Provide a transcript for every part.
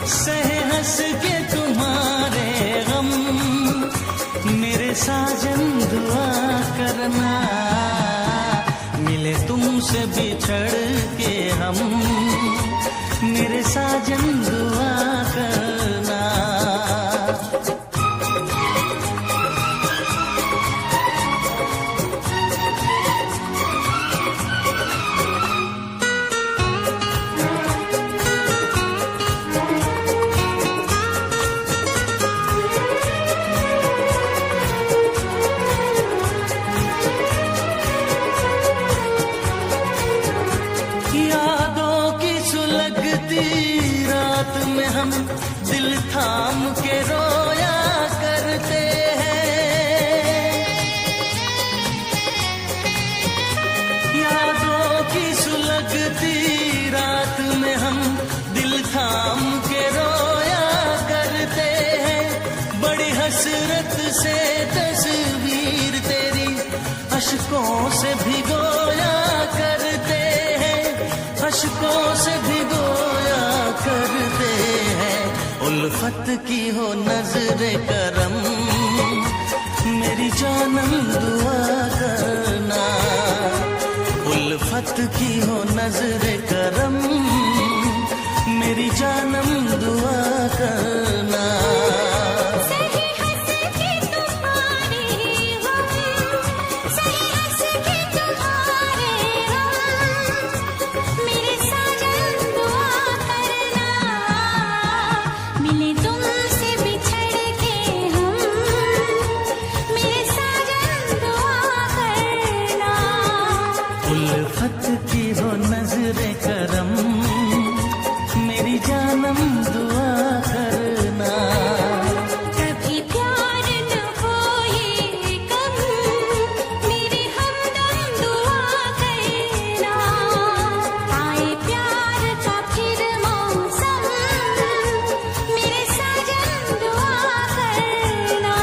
सहे हंस के तुम्हारे गम, मेरे साजन दुआ करना, मिले तुमसे बिछड़ के हम, मेरे साजन दुआ करना। रात में हम दिल थाम के रोया करते हैं, यादों की सुलगती रात में हम दिल थाम के रोया करते हैं। बड़ी हसरत से तस्वीर तेरी अश्कों से भिगोया करते हैं, अश्कों से भिगोया करते हैं। उल्फत की हो नजरे करम, मेरी जानम दुआ करना, उल्फत की हो नजरे करम, मेरी जानम दुआ करना। उल्फत की हो नजरे करम, मेरी जानम दुआ करना। कभी प्यार न हो ये कम, मेरे हमदम दुआ करना। आए प्यार का फिर मौसम, मेरे साजन दुआ करना।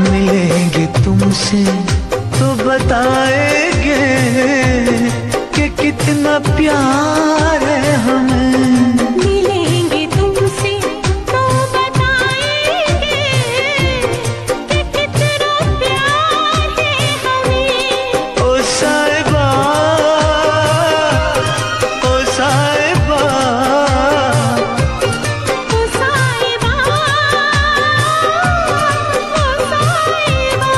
मिलेंगे तुमसे तो बताएंगे कि कितना प्यार है हमें। मिलेंगे तुमसे तो बताएंगे कि कितना प्यार है हमें। ओ साहिबा, ओ साहिबा, ओ साहिबा, ओ साहिबा।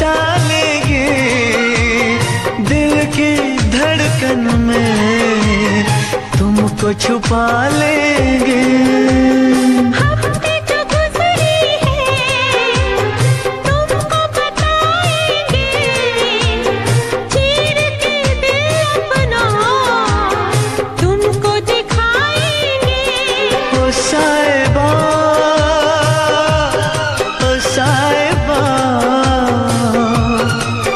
बसा लेंगे दिल की धड़कन में, तुमको छुपा लेंगे। हफ्ते जो गुजरी है तुमको बताएंगे, चीर के दिल अपना तुमको दिखाएंगे। ओ साहिबा, ओ साहिबा,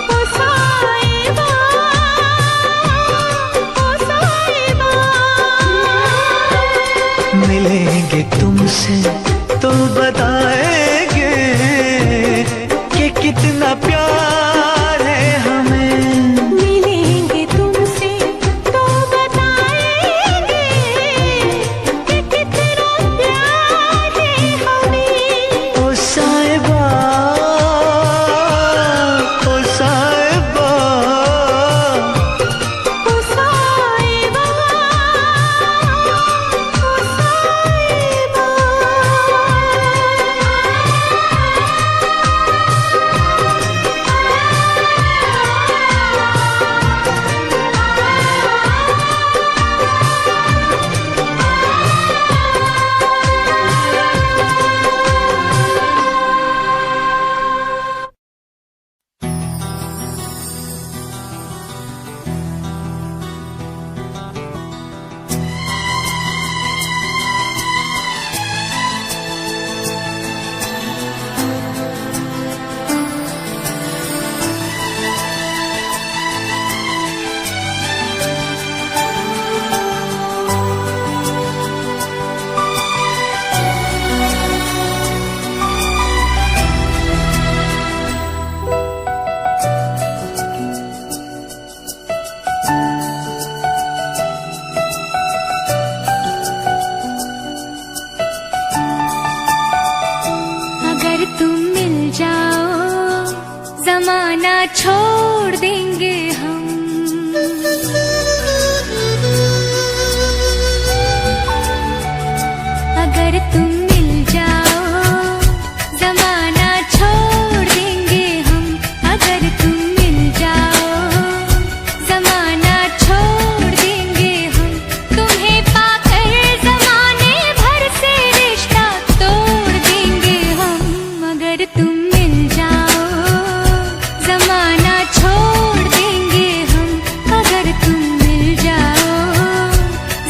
ओ साहिबा, ओ साहिबा। मिलेंगे तुमसे तो बताएंगे कि कितना प्यार है हमें। मिलेंगे तुमसे तो बताएंगे कि कितना प्यार है हमें। ओ साहिबा, ओ साहिबा, ओ साहिबा, ओ साहिबा। अगर तुम मिल जाओ जमाना छोड़ देंगे हम। अगर तुम मिल जाओ जमाना छोड़ देंगे हम। अगर तुम मिल जाओ जमाना छोड़ देंगे हम। तुम्हें पाकर जमाने भर से रिश्ता तोड़ देंगे हम। अगर तुम मिल जाओ जमाना छोड़ देंगे हम। अगर तुम मिल जाओ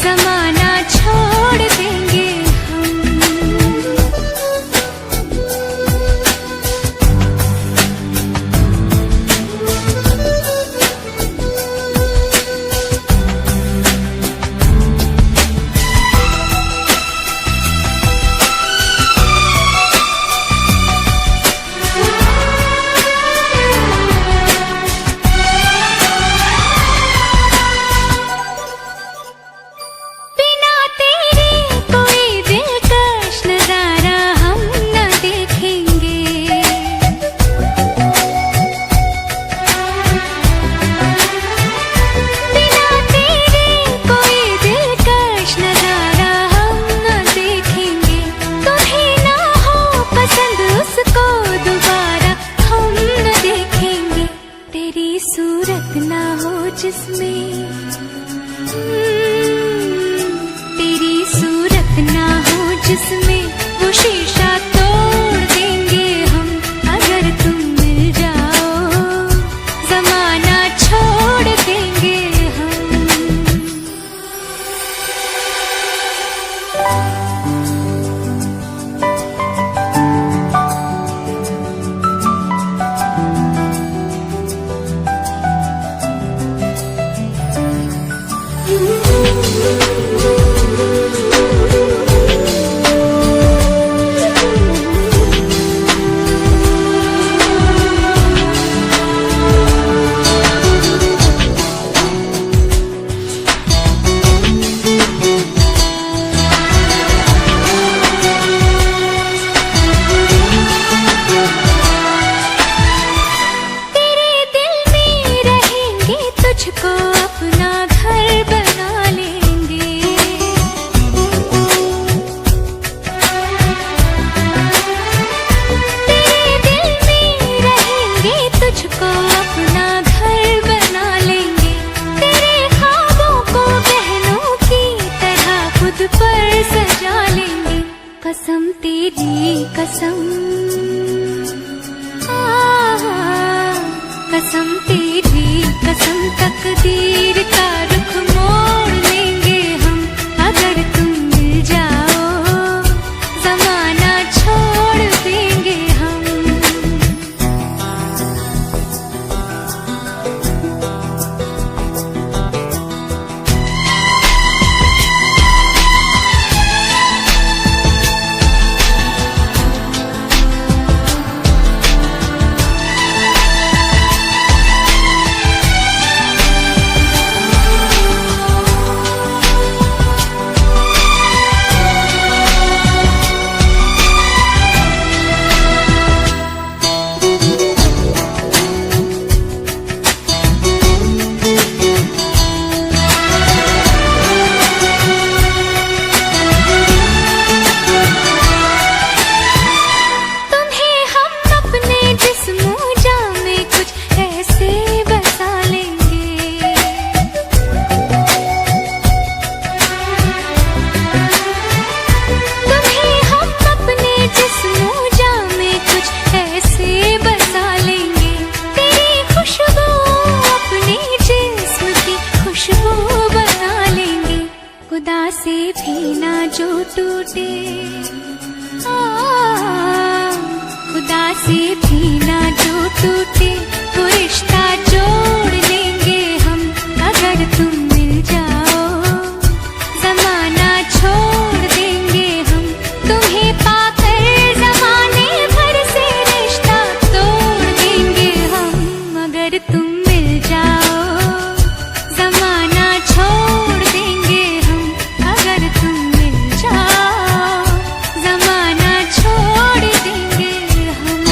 जमाना छोड़ देंगे हम। बिना तेरे कोई दिलकश नजारा हम न देखेंगे। बिना तेरे कोई दिलकश नजारा हम न देखेंगे। तुम्हें ना हो पसंद उसको दोबारा हम न देखेंगे। तेरी सूरत ना हो जिसमें तेरी सूरत ना हो जिसमें वो शीशा तोड़ देंगे हम। अगर तुम मिल जाओ जमाना छोड़ देंगे हम। तुझको अपना घर बना लेंगे। पर सजा लेंगे कसम तेरी कसम, कसम तेरी कसम, तकदीर का रुख मोड़ लेंगे हम अगर तुम मिल जाओ, जमाना छोड़ देंगे हम। खुदा से भी ना जो टूटे, खुदा से भी ना जो टूटे, वो रिश्ता जोड़ लेंगे हम अगर तुम मिल जाओ, जमाना छोड़ देंगे हम तुम्हें पाकर, जमाने भर से रिश्ता तोड़ देंगे हम अगर तुम मिल जाओ, जमाना छोड़ देंगे हम अगर तुम मिल जाओ, जमाना छोड़ देंगे हम।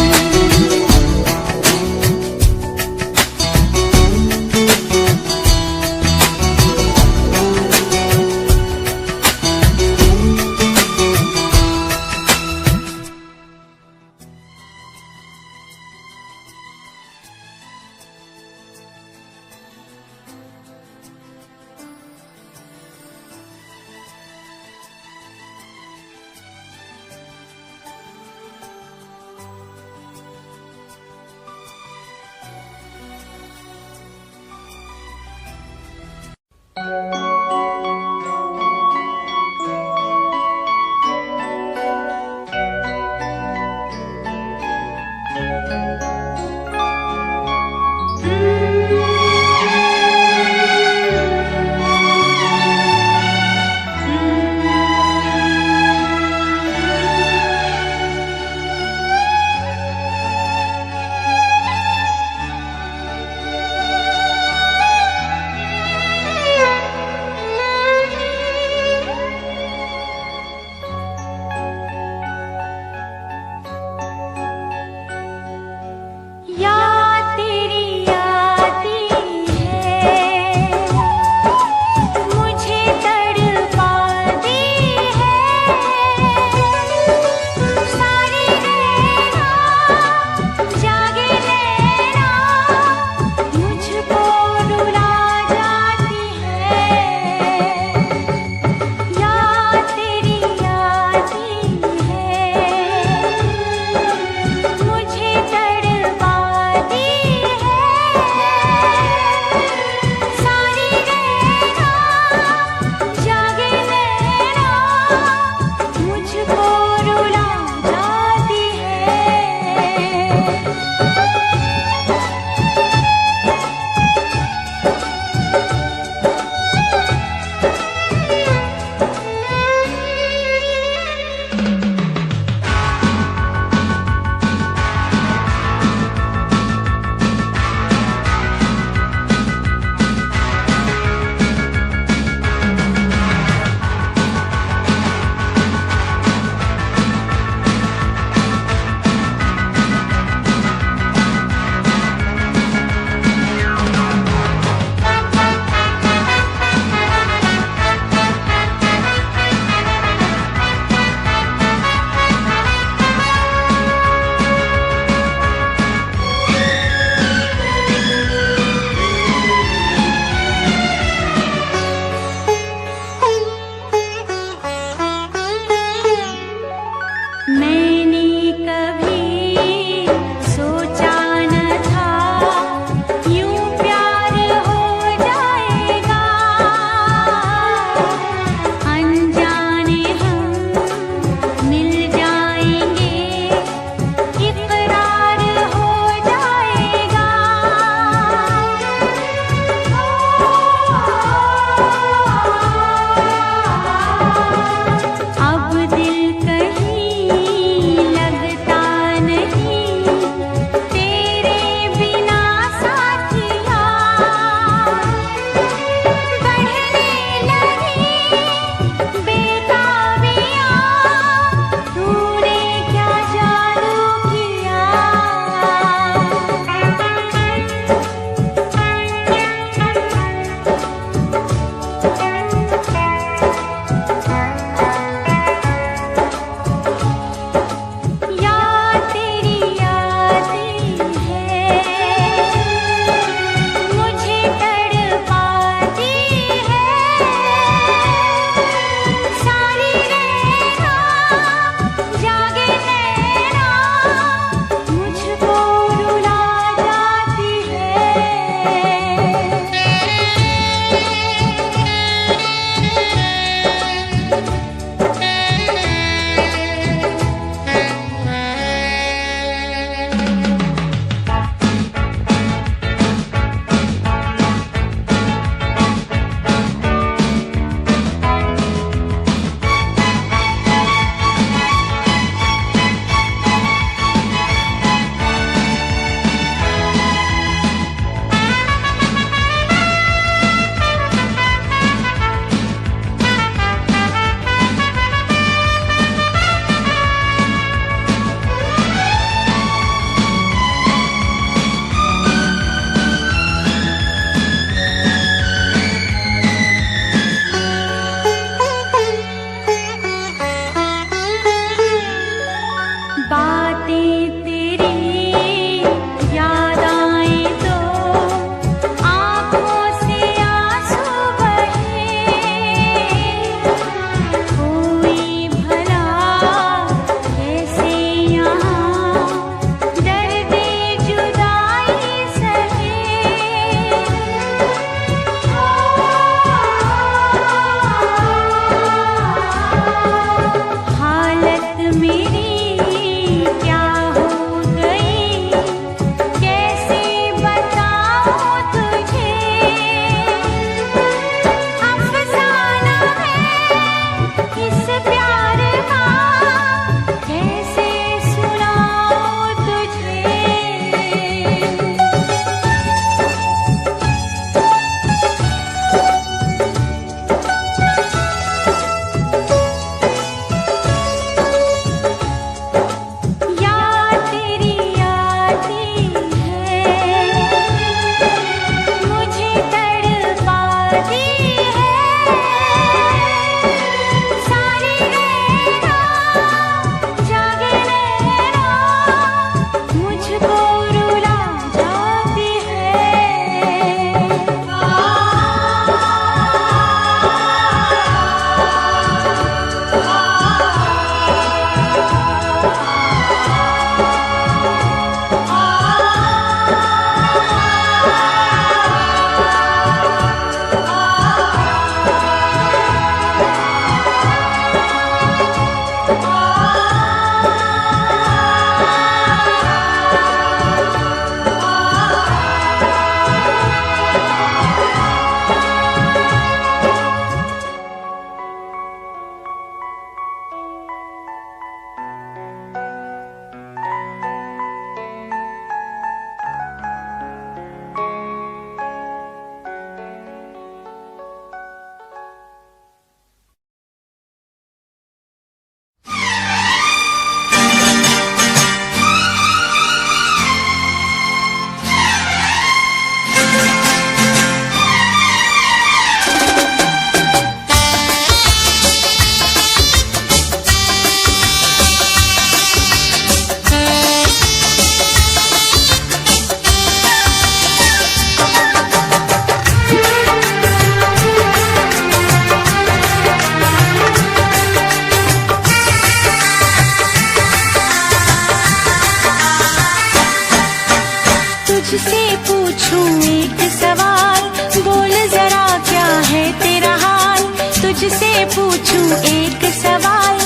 तुझसे पूछूं एक सवाल,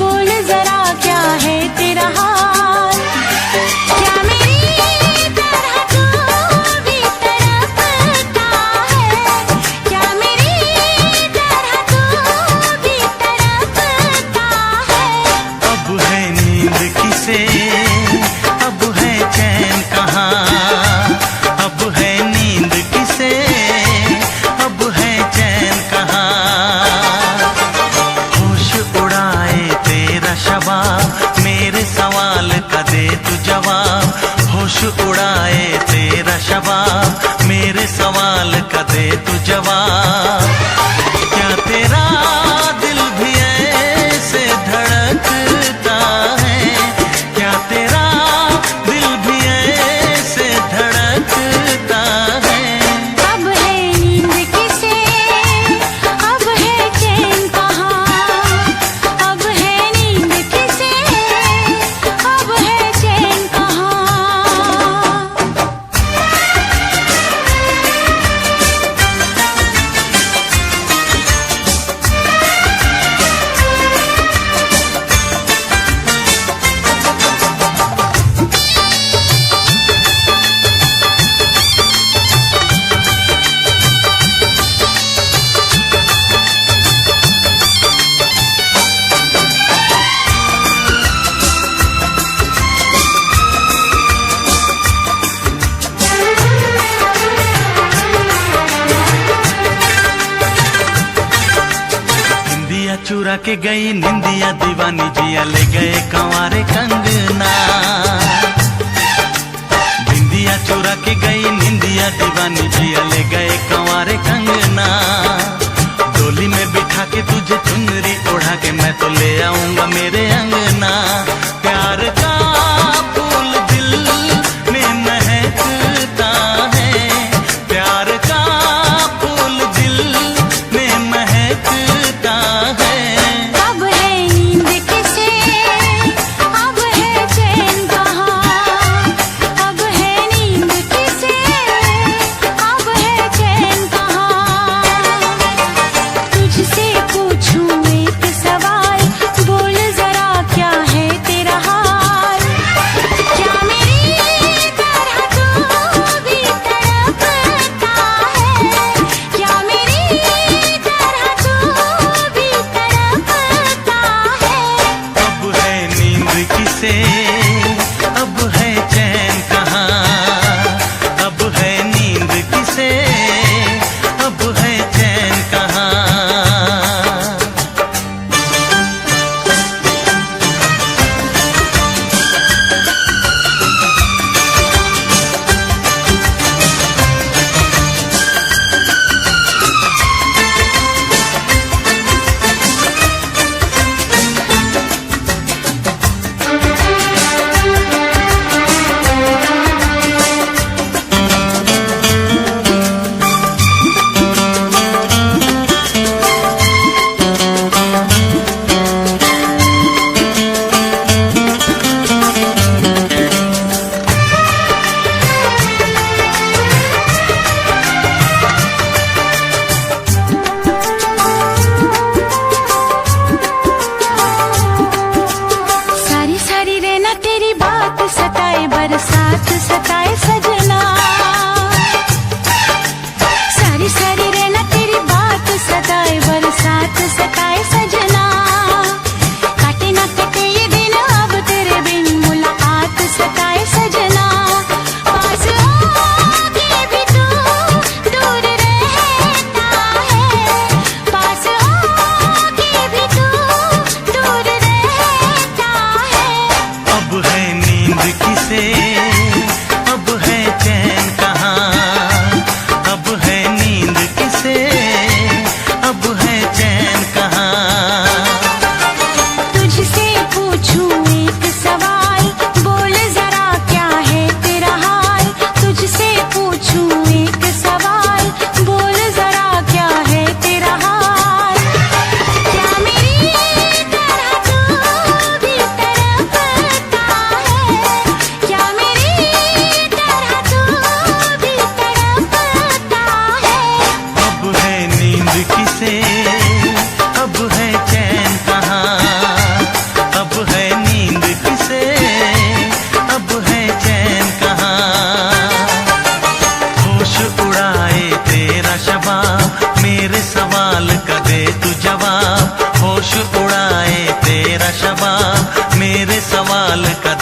बोल जरा क्या है तेरा हाल। क्या मेरी तरह तू भी तड़पता है, क्या मेरी तरह तू भी तड़पता है। अब है नींद किसे, अब है चैन कहाँ, अब है नींद किसे, अब है चैन कहाँ। होश उड़ाए तेरा शबाब, मेरे सवाल का दे तू जवाब। होश उड़ाए तेरा शबाब, मेरे सवाल का दे तू जवाब। क्या तेरा दिल भी ऐसे धड़कता है, क्या तेरा दिल भी ऐसे धड़कता है। अब है नींद किसे, अब है चैन कहाँ, अब है नींद किसे, अब है चैन कहाँ। निंदिया चुरा के गई निंदिया दीवानी, जिया ले गए कंवारे कंगना। निंदिया चुरा के गई निंदिया दीवानी, जिया ले गए कंवारे कंगना। डोली में बिठा के तुझे चुनरी ओढ़ा के मैं तो ले आऊंगा मेरे अंगना। प्यार का फूल दिल में महकता है, प्यार का फूल दिल में महकता है। अब है नींद किसे, अब है चैन कहाँ, अब है नींद किसे, अब है चैन कहाँ।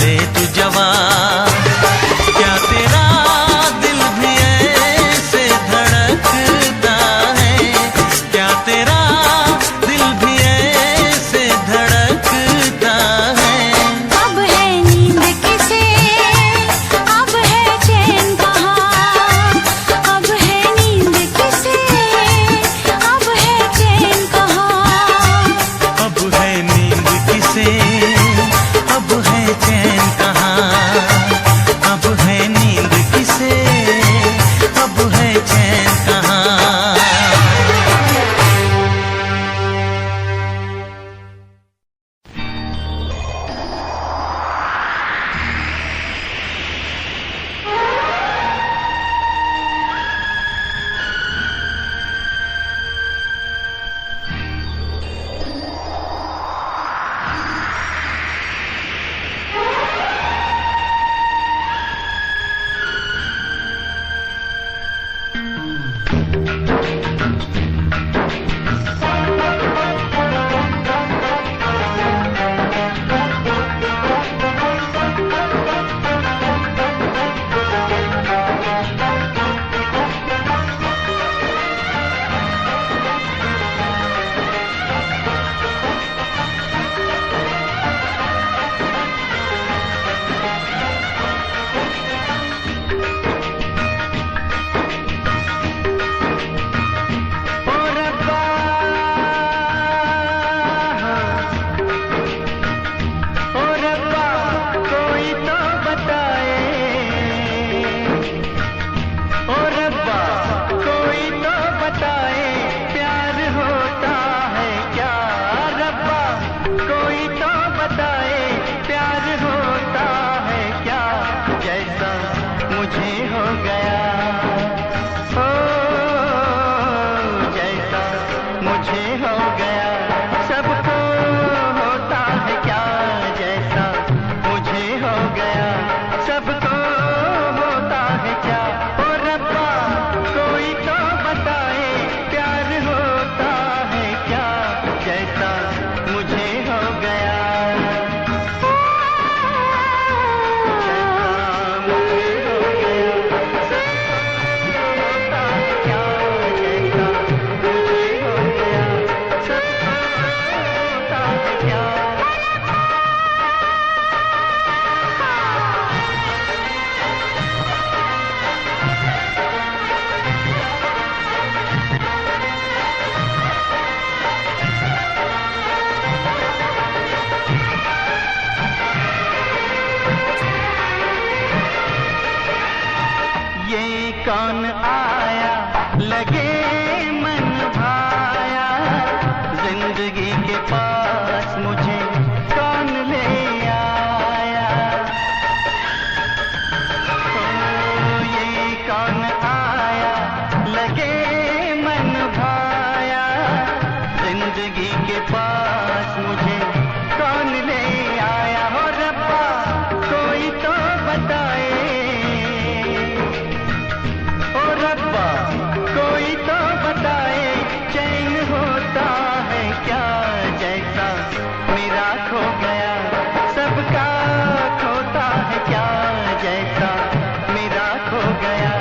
दे तू जवाब। क्या तेरा दिल भी ऐसे धड़कता है, क्या तेरा दिल भी ऐसे धड़कता है। अब है नींद किसे, अब है चैन कहाँ, अब है नींद किसे, अब है चैन कहाँ। अब है नींद किसे, अब है चैन कहाँ, अब है नींद किसे, अब है चैन कहाँ। कौन आया लगे मन भाया, जिंदगी के पास मुझे कौन ले आया। ओ ये कौन आया लगे मन भाया, जिंदगी के पास मुझे कौन ले आया। हो रब्बा कोई तो बताए, कोई तो बताए चैन होता है क्या, जैसा मेरा खो गया सबका खोता है क्या, जैसा मेरा खो गया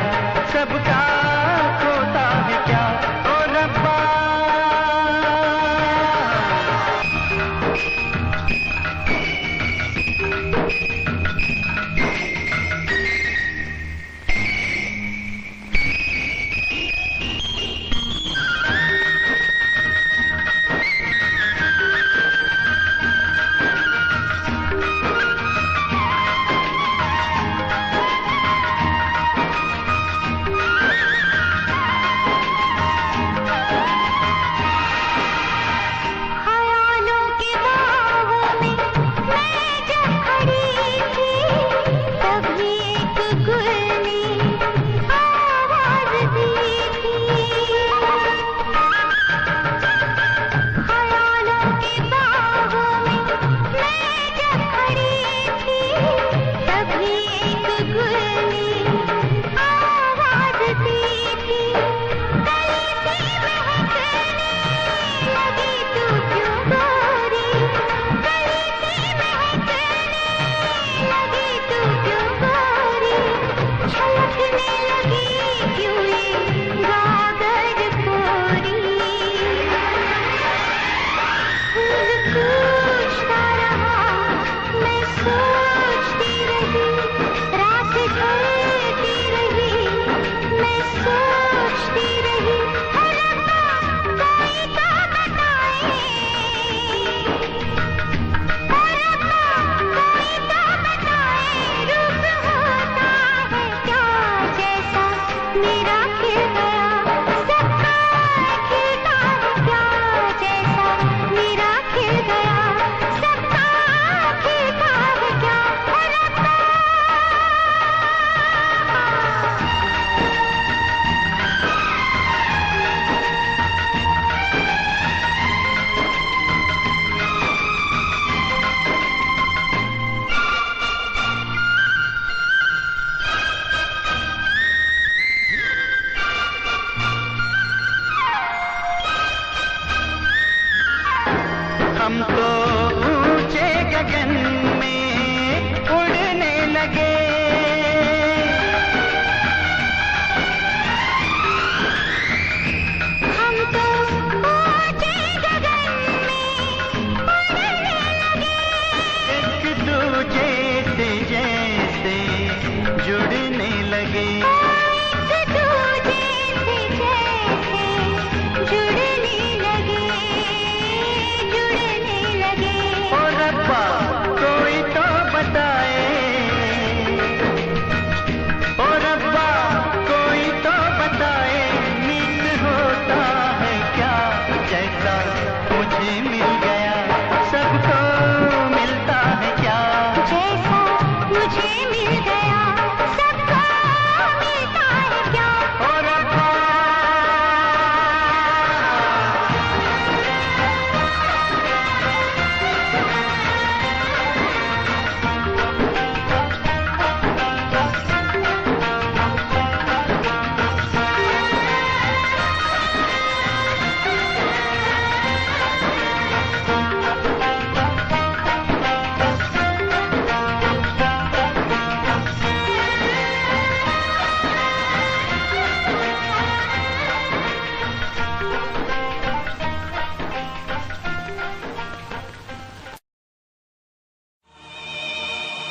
सबका खोता है क्या। ओ रब्बा हम तो ऊंचे गगन में उड़ने लगे। हम तो ऊंचे गगन में उड़ने लगे। एक दूजे से जैसे जुड़ने लगे। एक दूजे से जैसे जुड़ने लगे, जुड़ने लगे। ओ रब्बा कोई तो बताए, ओ रब्बा कोई तो बताए, मीत होता है क्या जैसा मुझे मिल गया, सबको मिलता है क्या जैसा मुझे मिल गया, सबको मिलता है क्या। ओ रब्बा।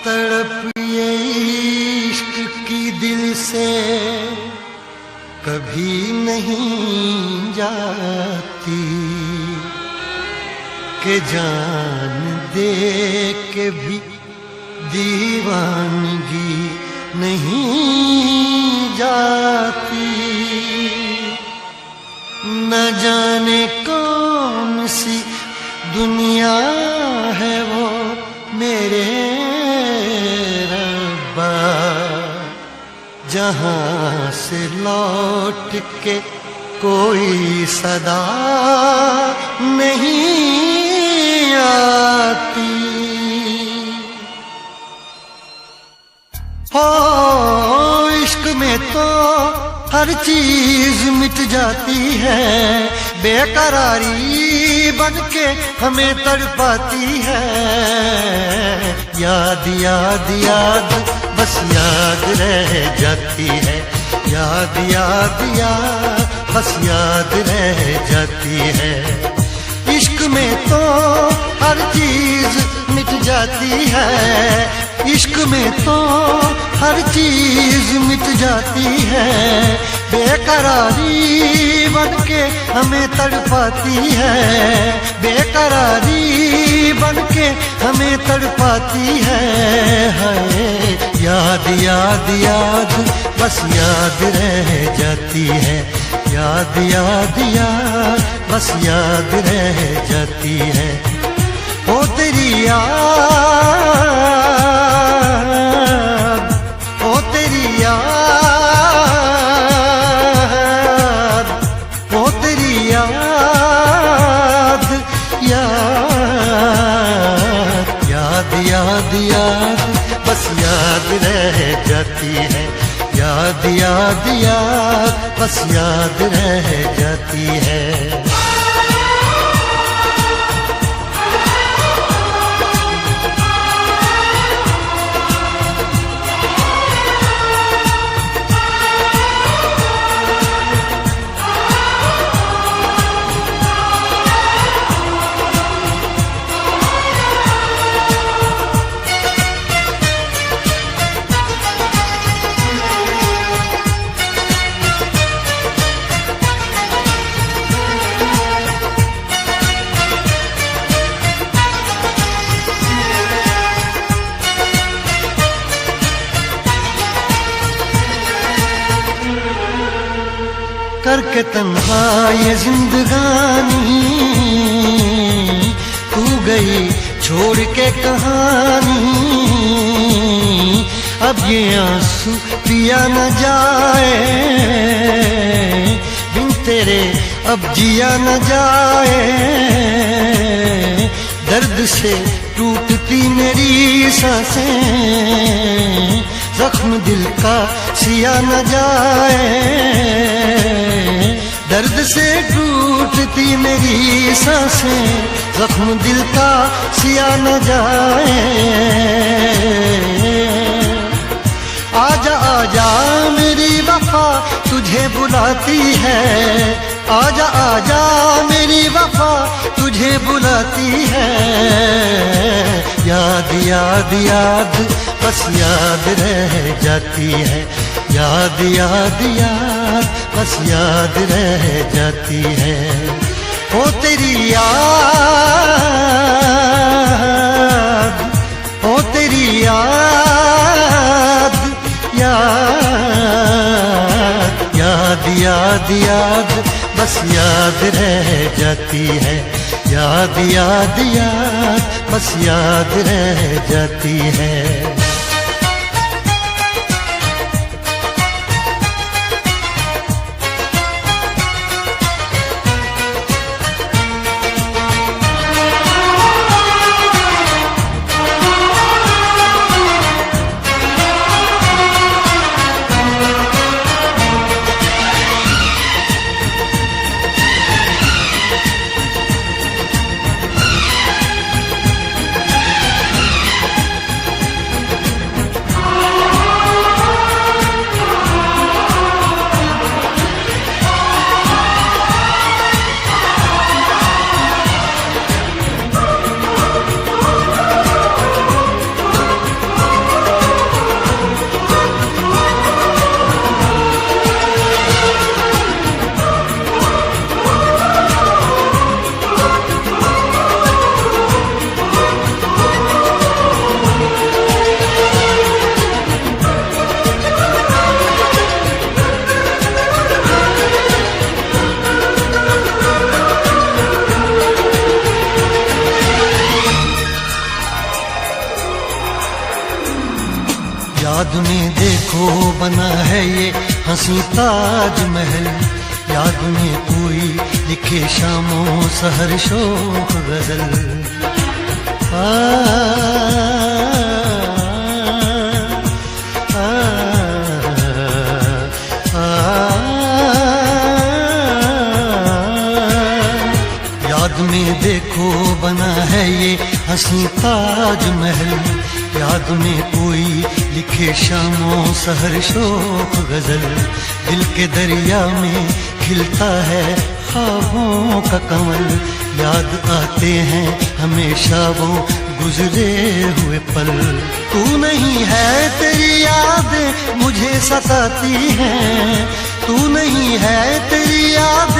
तड़प ये इश्क की दिल से कभी नहीं जाती, कि जान दे के भी दीवानगी नहीं जाती। न जाने कौन सी दुनिया है वो मेरे रब्बा, जहां से लौट के कोई सदा नहीं आती। हो इश्क में तो हर चीज मिट जाती है, बेकरारी बनके हमें तड़पाती है। याद याद याद बस याद रह जाती है, याद याद याद बस याद रह जाती है। इश्क में तो हर चीज मिट जाती है, इश्क में तो हर चीज मिट जाती है, बेकरारी बनके हमें तड़पाती है, बेकरारी बनके हमें तड़पाती है। हाय याद याद याद बस याद रह जाती है, याद याद याद बस याद रह जाती है। ओ तेरी याद, ओ तेरी याद, ओ तेरी याद, याद याद याद याद बस याद रह जाती है, याद याद याद बस याद रह जाती है। करके तन्हा ये जिंदगानी, तू गई छोड़ के कहानी। अब ये आंसू पिया न जाए, बिन तेरे अब जिया न जाए। दर्द से टूटती मेरी सांसें, जख्म दिल का सिया न जाए। दर्द से टूटती मेरी सांसें, जख्म दिल का सिया न जाए। आजा आजा मेरी वफा तुझे बुलाती है, आजा आजा मेरी वफा तुझे बुलाती है। याद याद याद बस याद रह जाती है, याद याद याद बस याद रह जाती है। ओ तेरी याद, ओ तेरी याद, याद याद याद याद बस याद रह जाती है, याद याद याद बस याद रह जाती है। याद में देखो बना है ये हंसी ताजमहल, याद में कोई लिखे शामों सहर शोक गजल। आ, आ, आ, याद में देखो बना है ये हंसी ताजमहल, याद में कोई लिखे शामों सहर शोक गजल। दिल के दरिया में खिलता है ख्वाबों का कमल, याद आते हैं हमेशा वो गुजरे हुए पल। तू नहीं है तेरी याद मुझे सताती है, तू नहीं है तेरी याद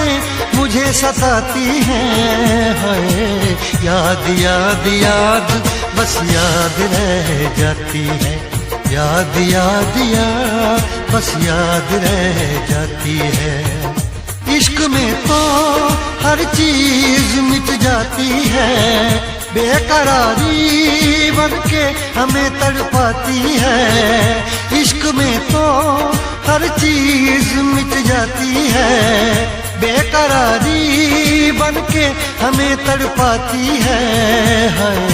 मुझे सताती है। हाय याद याद याद बस याद रह जाती है, याद याद याद बस याद रह जाती है। इश्क में तो हर चीज मिट जाती है, बेकरारी बनके हमें तड़पाती है। इश्क में तो हर चीज मिट जाती है, बेकरारी बनके हमें तड़पाती है। हाय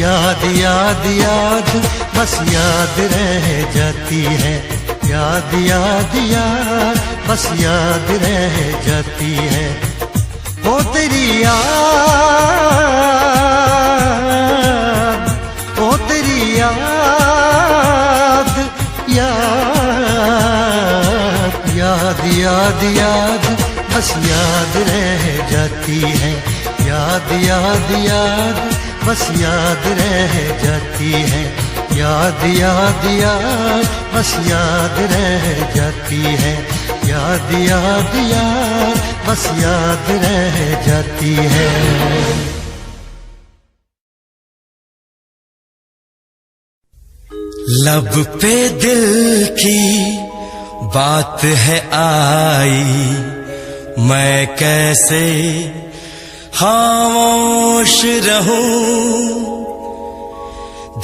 याद याद याद बस याद रह जाती है, याद याद याद बस याद रह जाती है। ओ तेरी याद, ओ तेरी याद, याद याद याद याद बस याद रह जाती है, याद याद याद बस याद रह जाती है, याद याद याद बस याद रह जाती है, याद याद याद बस याद रह जाती है। लब पे दिल की बात है आई, मैं कैसे खामोश रहूं।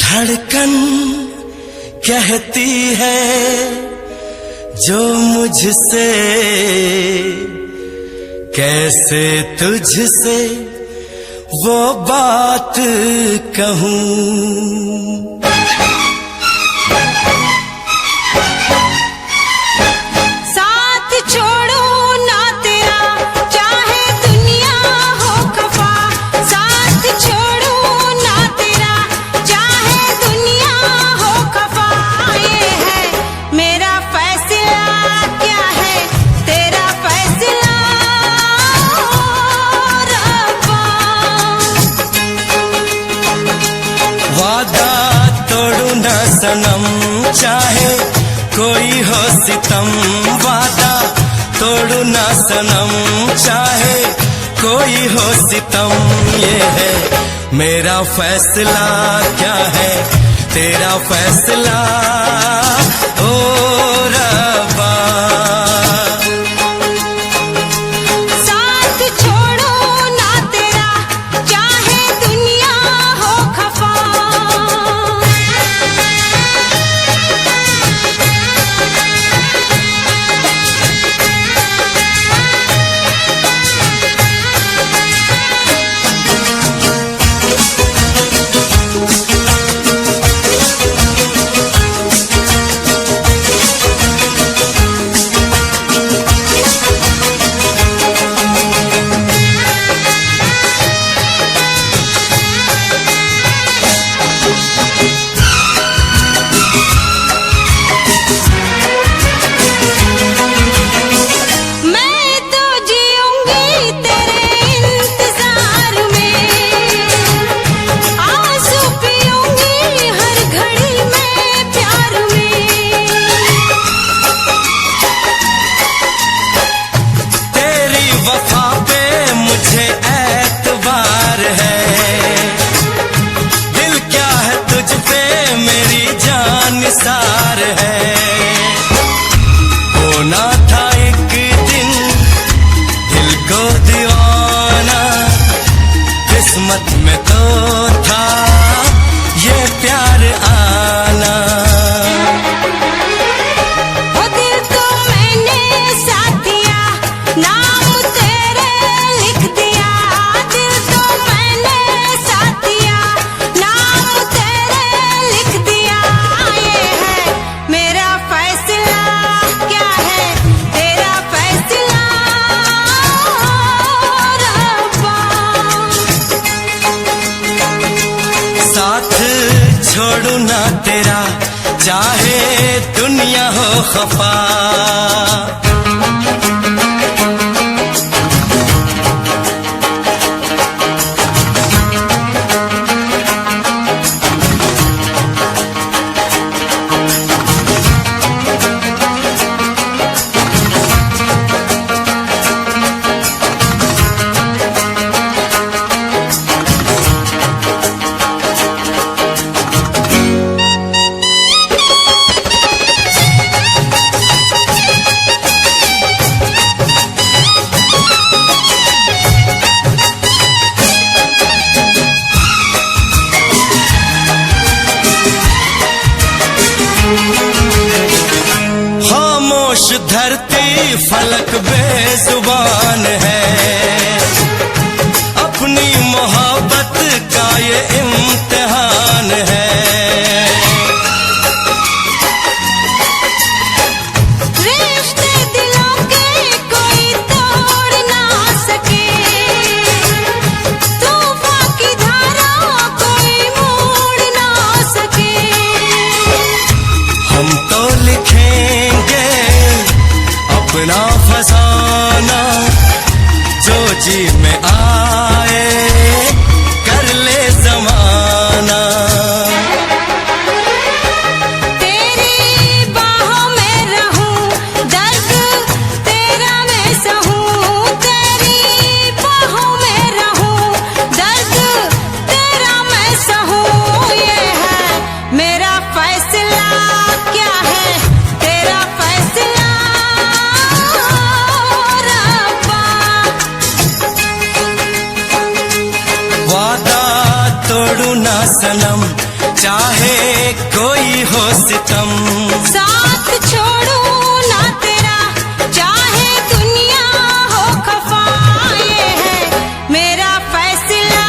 धड़कन कहती है जो मुझसे, कैसे तुझसे वो बात कहूं। साथ छोड़ो ना तेरा कोई हो सितम, वादा तोड़ू ना सनम, चाहे कोई हो सितम। ये है मेरा फैसला, क्या है तेरा फैसला ओ रब्बा। साथ छोड़ो ना तेरा, चाहे दुनिया हो खफा। सार है होना था एक दिन दिल को दीवाना, किस्मत में तो था ये प्यार आना। वो दिल तो मैंने साथ दिया, नाम तेरे लिख दिया। दिल तो मैंने साथ दिया, नाम तेरे लिख दिया। ये है मेरा फैसला, क्या है तेरा फैसला रब्बा। साथ छोड़ू ना तेरा, चाहे दुनिया हो खफा। खामोश धरती फलक बेजुबान है, अपनी मोहब्बत का ये इम्तिहान है। रिश्ते दिलों के कोई तोड़ ना सके, तूफान की धारा कोई मोड़ ना सके। हम तो लिखेंगे अपना फसाना, जो जी में आए कर ले जमाना। तेरी बाहों में रहूं, दर्द तेरा मैं सहूं। तेरी बाहों में रहूं, दर्द तेरा मैं सहूं। ये है मेरा फैसला, क्या है तेरा फैसला रब्बा। वादा तोड़ू ना सनम, चाहे कोई हो सितम। साथ छोड़ू ना तेरा, चाहे दुनिया हो खफा। ये है मेरा फैसला,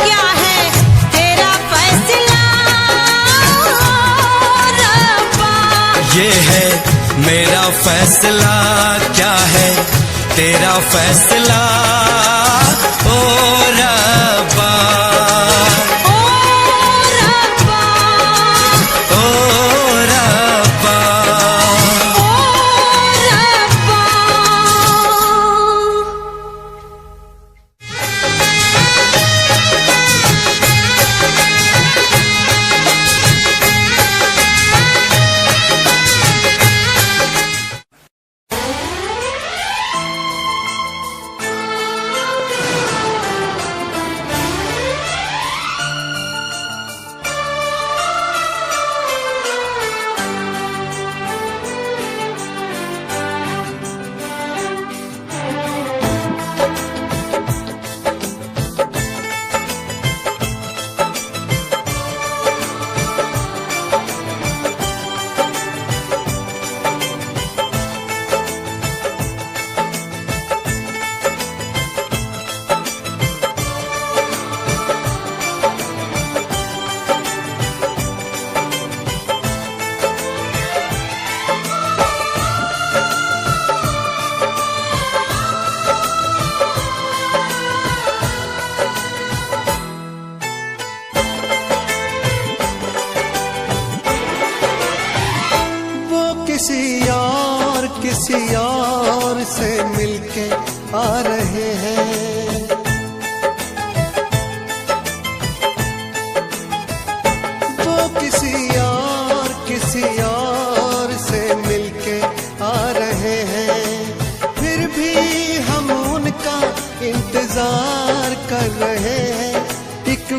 क्या है तेरा फैसला रब्बा। ये है मेरा फैसला, क्या है तेरा फैसला ओ रब्बा। ओ रब्बा, ओ रब्बा, ओ रब्बा।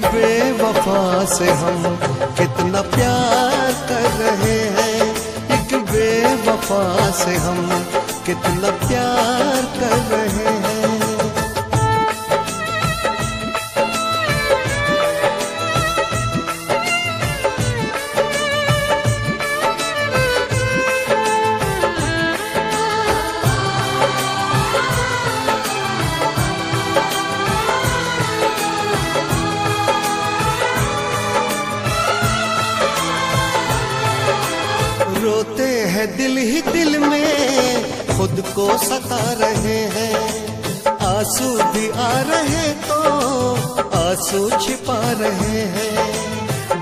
बेवफा से हम कितना प्यार कर रहे हैं, एक बेवफा से हम कितना प्यार कर रहे हैं। रोते हैं दिल ही दिल में, खुद को सता रहे हैं, आंसू भी आ रहे तो आंसू छिपा रहे हैं।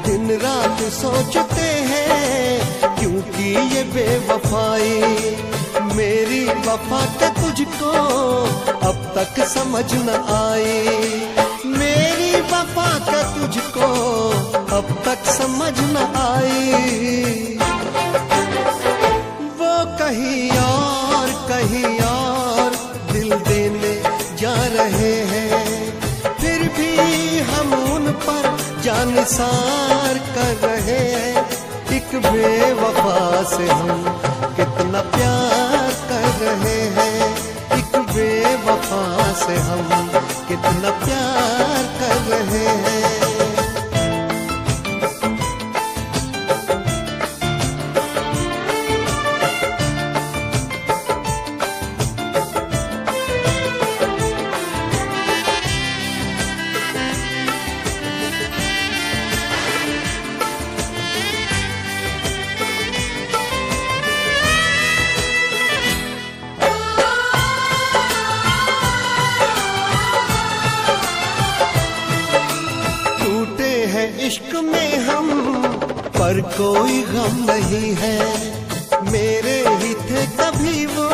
दिन रात सोचते हैं क्योंकि ये बेवफाई, मेरी वफा के तुझको अब तक समझ न आई, मेरी वफा के तुझको अब तक समझ न आई। कहीं और दिल देने जा रहे हैं, फिर भी हम उन पर जानिसार कर रहे हैं। एक बेवफा से हम कितना प्यार कर रहे हैं, एक बेवफा से हम कितना प्यार कर रहे हैं। इश्क में हम पर कोई गम नहीं है, मेरे ही थे कभी वो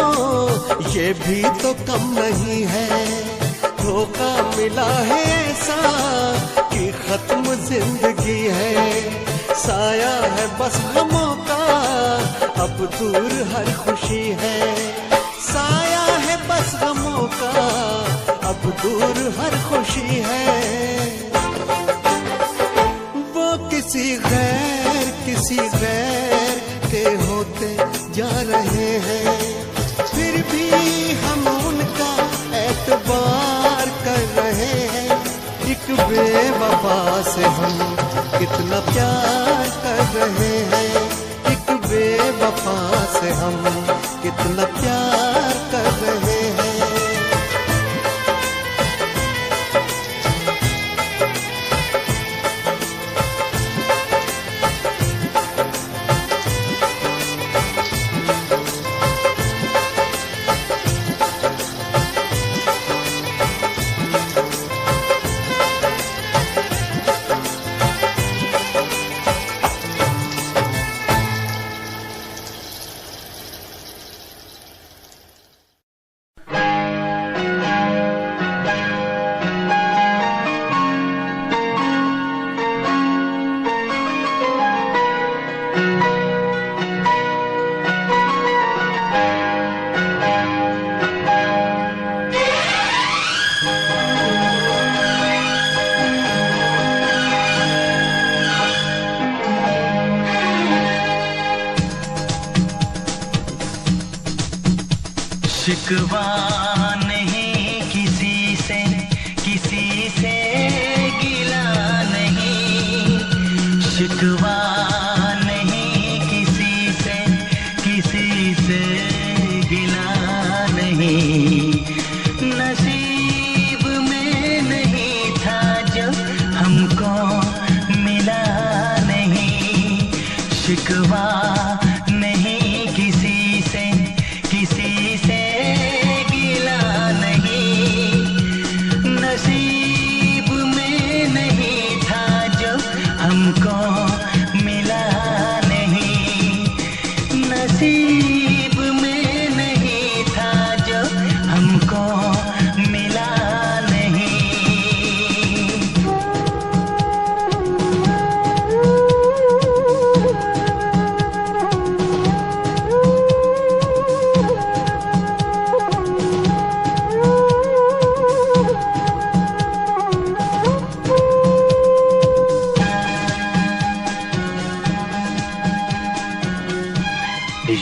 ये भी तो कम नहीं है। धोखा मिला है ऐसा कि खत्म जिंदगी है, साया है बस गमों का अब दूर हर खुशी है, साया है बस गमों का अब दूर हर खुशी है। किसी गैर के होते जा रहे हैं, फिर भी हम उनका एतबार कर रहे हैं। एक बेवफा से हम कितना प्यार कर रहे हैं, एक बेवफा से हम कितना प्यार कर रहे हैं। शिकवा नहीं किसी से गिला नहीं, शिकवा नहीं किसी से गिला नहीं, नसीब में नहीं था जो हमको मिला नहीं। शिकवा नहीं किसी से गिला नहीं, नसीब में नहीं था जो हमको मिला नहीं, नसीब में नहीं था जो हमको मिला नहीं।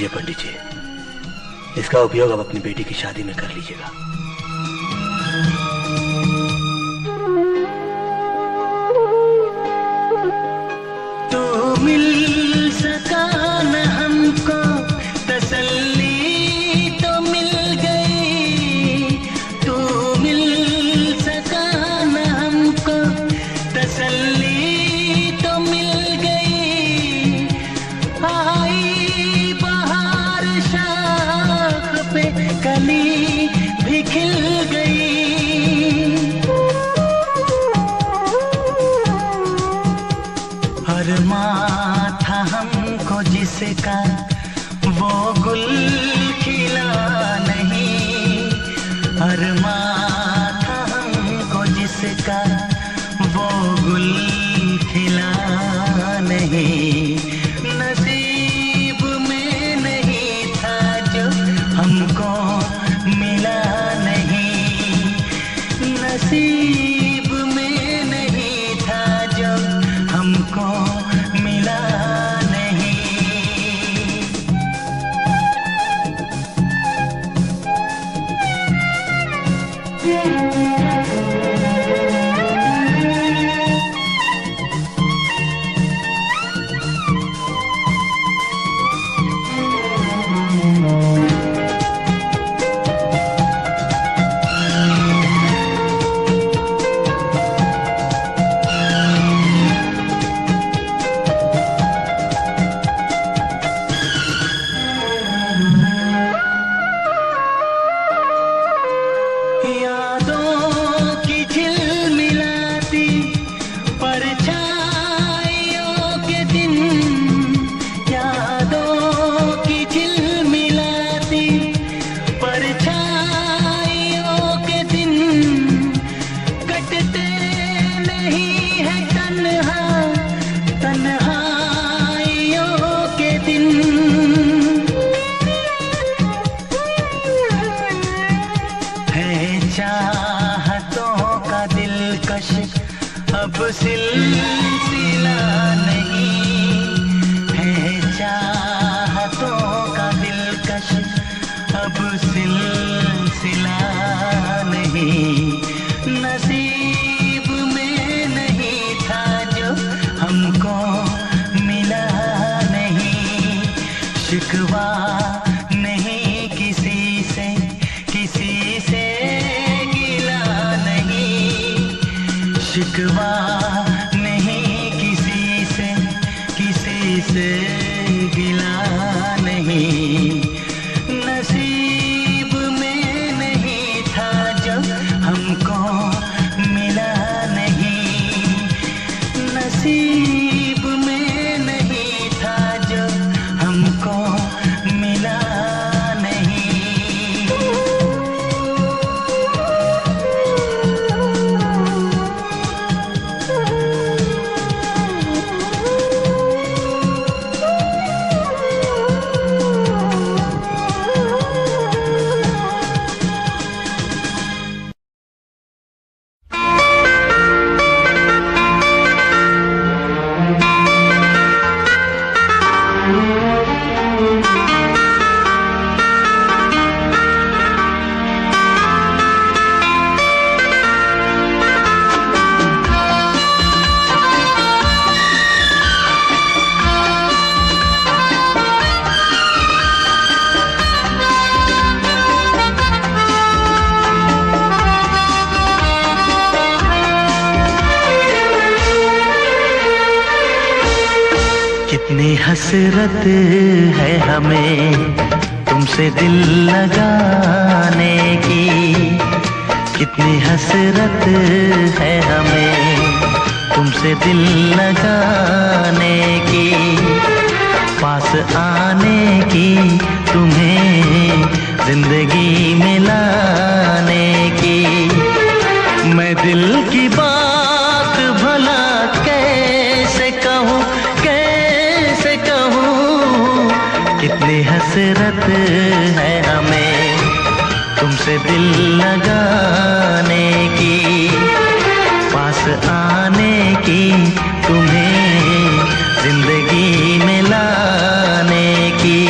लीजिए पंडित जी, इसका उपयोग आप अपनी बेटी की शादी में कर लीजिएगा। तो मिल सका न हमको तसल्ली तो मिल गई, तो मिल सका न हमको तसल्ली तो मिल गई। आई बहार शाख पे कली भी खिल गई। अरमां था हमको जिसका वो गुल खिला नहीं, अरमां था हमको जिसका वो गुल खिला नहीं। नसीब में नहीं था जो हमको मिला नहीं, नसीब में नहीं था जो हमको मिला नहीं। यादों की झिलमिलाती परछाइयों के दिन, यादों की झिलमिलाती परछाइयों के दिन कटते नहीं है तन्हा तन्हाइयों के दिन। चाहतों का दिलकश अब सिलसिला नहीं है, चाहतों का दिलकश अब सिलसिला नहीं। नसीब में नहीं था जो हमको मिला नहीं। शिकवा नहीं किसी से, किसी से गिला नहीं, शिकवा नहीं किसी से, किसी से गिला नहीं। नसीब में नहीं था जो हमको मिला नहीं, नसीब में नहीं था जो हमको मिला नहीं। कितनी हसरत है हमें तुमसे दिल लगाने की, कितनी हसरत है हमें तुमसे दिल लगाने की। पास आने की तुम्हें जिंदगी में लाने की। मैं दिल की बात भला कैसे कहूँ, कैसे कहूँ। कितनी हसरत है हमें तुमसे दिल लगाने की, पास आने की तुम्हें जिंदगी में लाने की।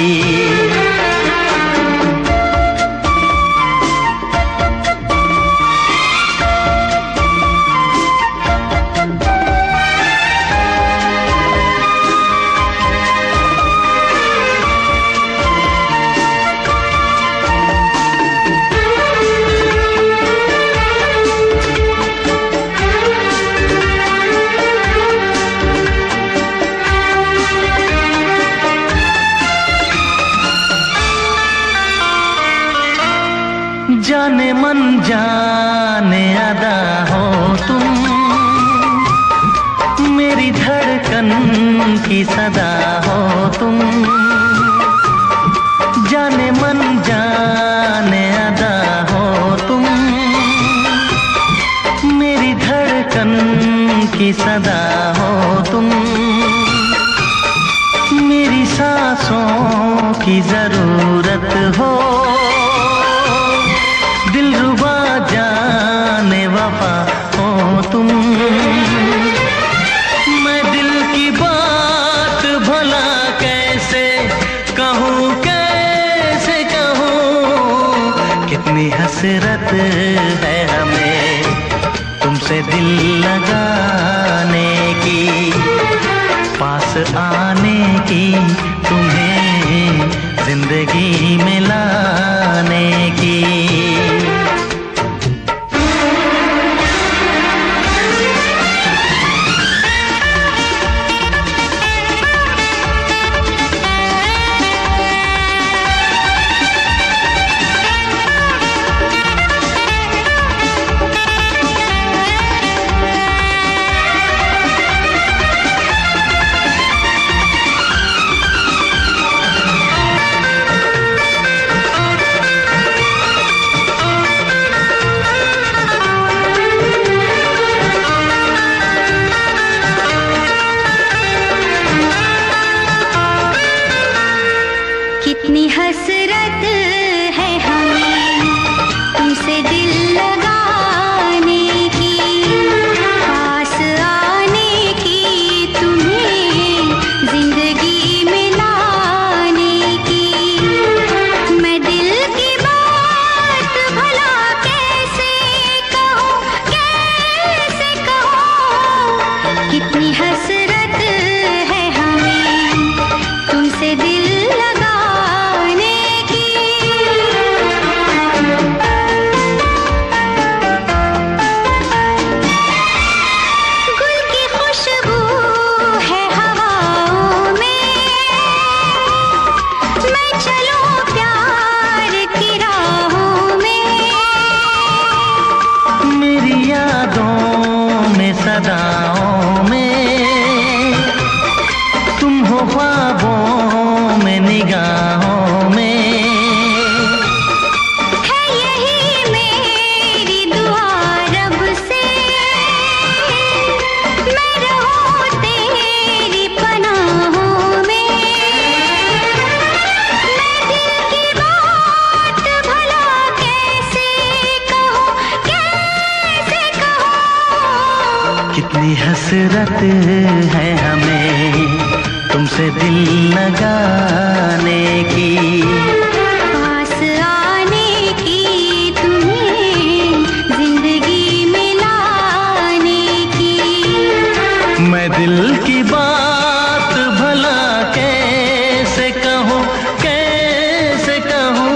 मन जाने अदा हो तुम, मेरी धड़कन की सदा हो तुम। जाने मन जाने अदा हो तुम, मेरी धड़कन की सदा हो तुम। मेरी सांसों की जरूरत हो, दिलरुबा जाने वफा हो तुम। मैं दिल की बात भला कैसे कहूँ, कैसे कहूँ। कितनी हसरत है हमें तुमसे दिल लगाने की, पास आने की, तुम्हें जिंदगी में लाने की। कितनी हसरत है हमें तुमसे दिल लगाने की, पास आने की, तुम्हें जिंदगी में लाने की। मैं दिल की बात भला कैसे कहूँ, कैसे कहूँ। कितनी हसरत है हमें तुमसे दिल सदाओं में, तुम हो ख्वाबों में, निगाहों में। है यही मेरी दुआ रब से, मैं रहूं तेरी पनाहों में। मैं दिल की बात भला कैसे कहूँ, कैसे कहूँ। कितनी हसरत है हमें तुमसे दिल लगाने की, पास आने की, तुम्हें जिंदगी में लाने की। मैं दिल की बात भला कैसे कहूँ, कैसे कहूँ।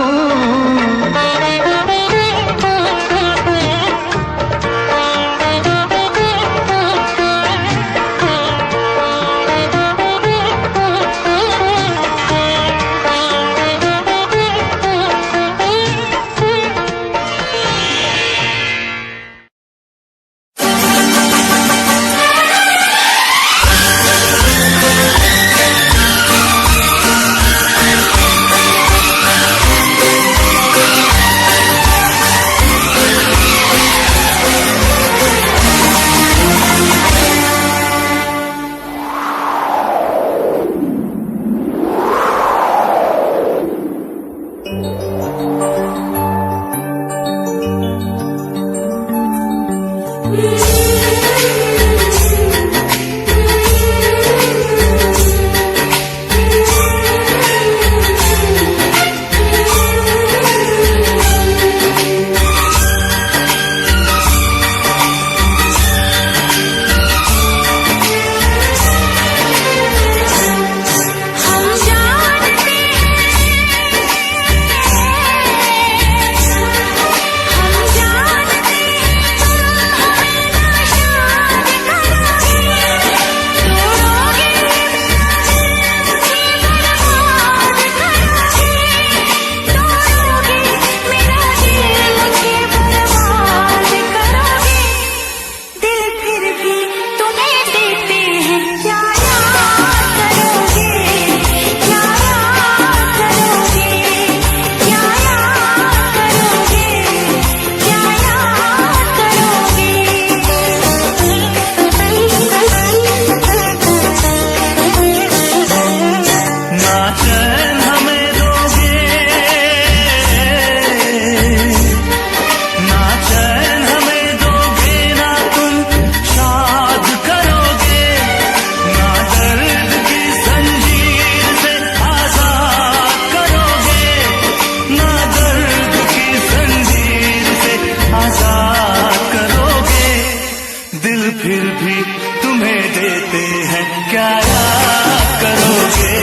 फिर भी तुम्हें देते हैं, क्या याद करोगे,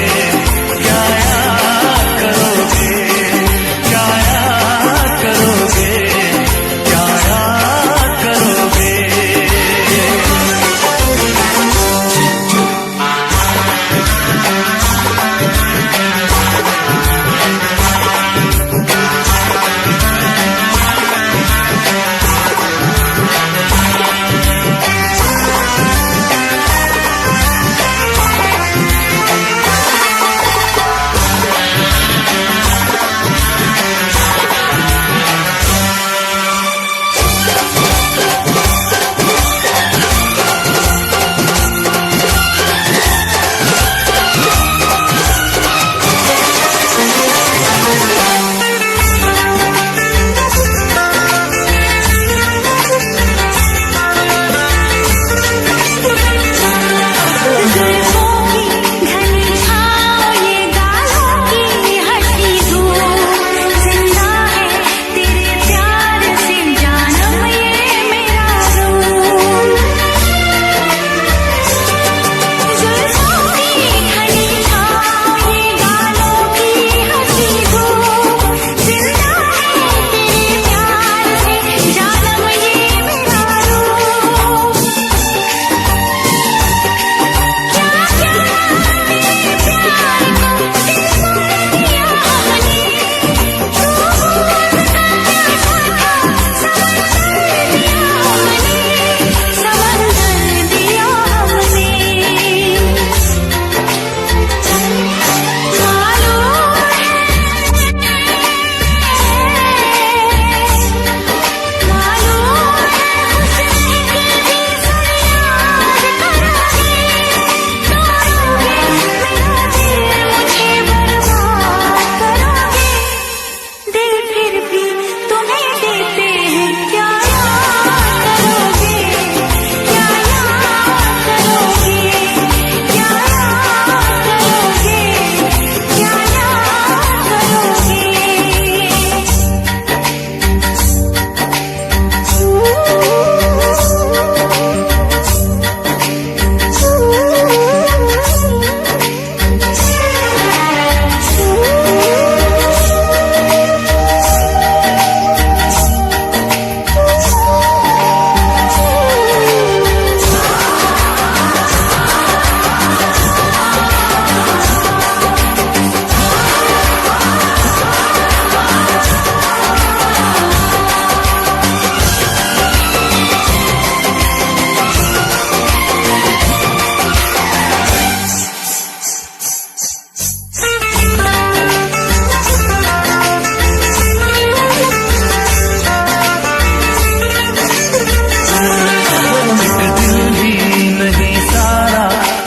क्या याद करोगे, क्या याद करोगे, क्या याद करोगे।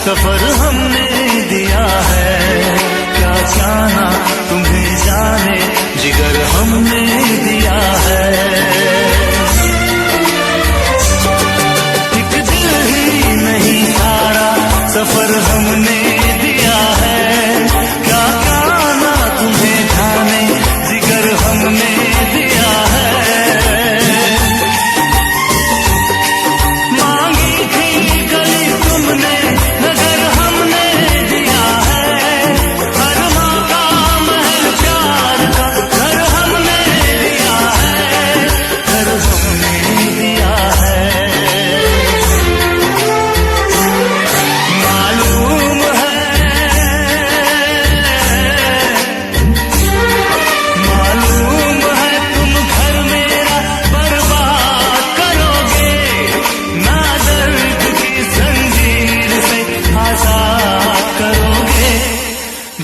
सफर हमने दिया है, क्या जाना तुम्हें जाने जिगर हमने दिया है। एक दिल ही नहीं सारा सफर हमने दिया है, क्या जाना तुम्हें जाने जिगर हमने दिया है। मांगी थी गली तुमने नगर हमने दिया है, हर मकाम है प्यार का घर हमने दिया है, घर हमने दिया है। मालूम है तुम घर मेरा बर्बाद करोगे, ना दर्द की जंजीर से आजाद करोगे।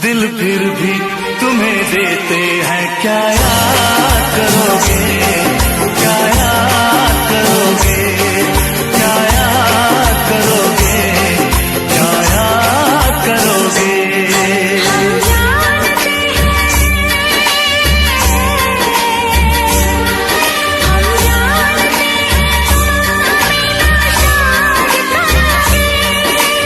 दिल फिर भी तुम्हें देते हैं, क्या याद करोगे, क्या याद करोगे, क्या याद करोगे, क्या याद करोगे। हम जानते हैं, हम जानते हैं,